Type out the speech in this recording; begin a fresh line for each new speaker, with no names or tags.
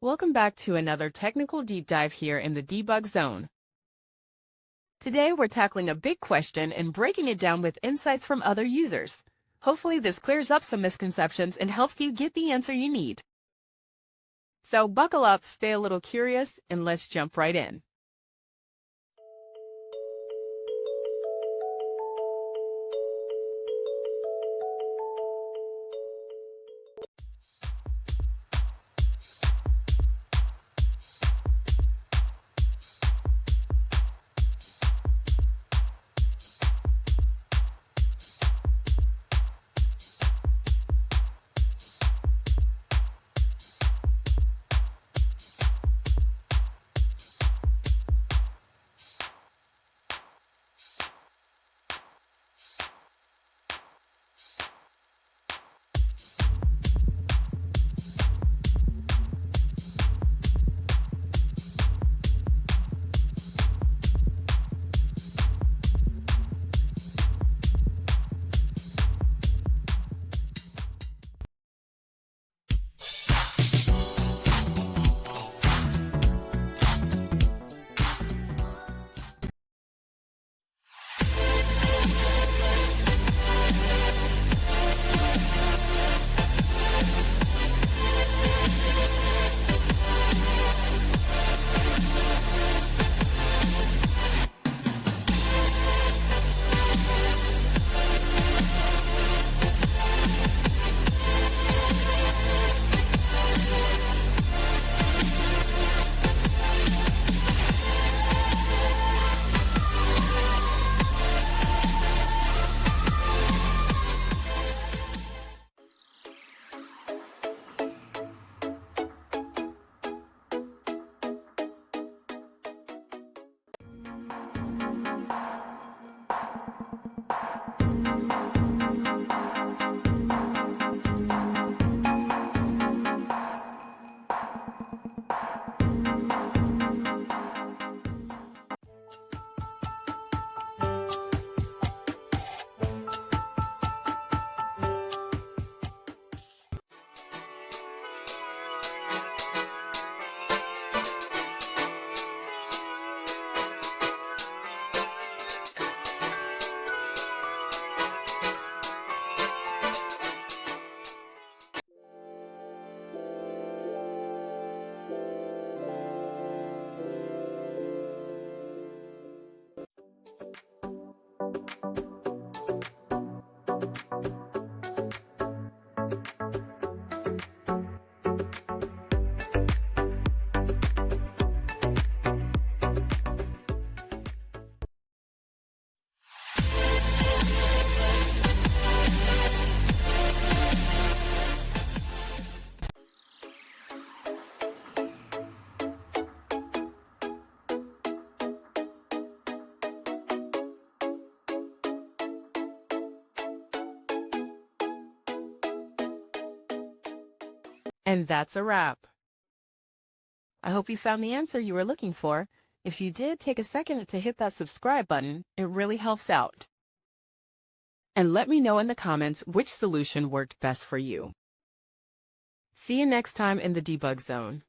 Welcome back to another technical deep dive here in the debug zone. Today we're tackling a big question and breaking it down with insights from other users. Hopefully this clears up some misconceptions and helps you get the answer you need. So buckle up, stay a little curious, and let's jump right in. And that's a wrap. I hope you found the answer you were looking for. If you did, take a second to hit that subscribe button. It really helps out. And let me know in the comments which solution worked best for you. See you next time in the debug zone.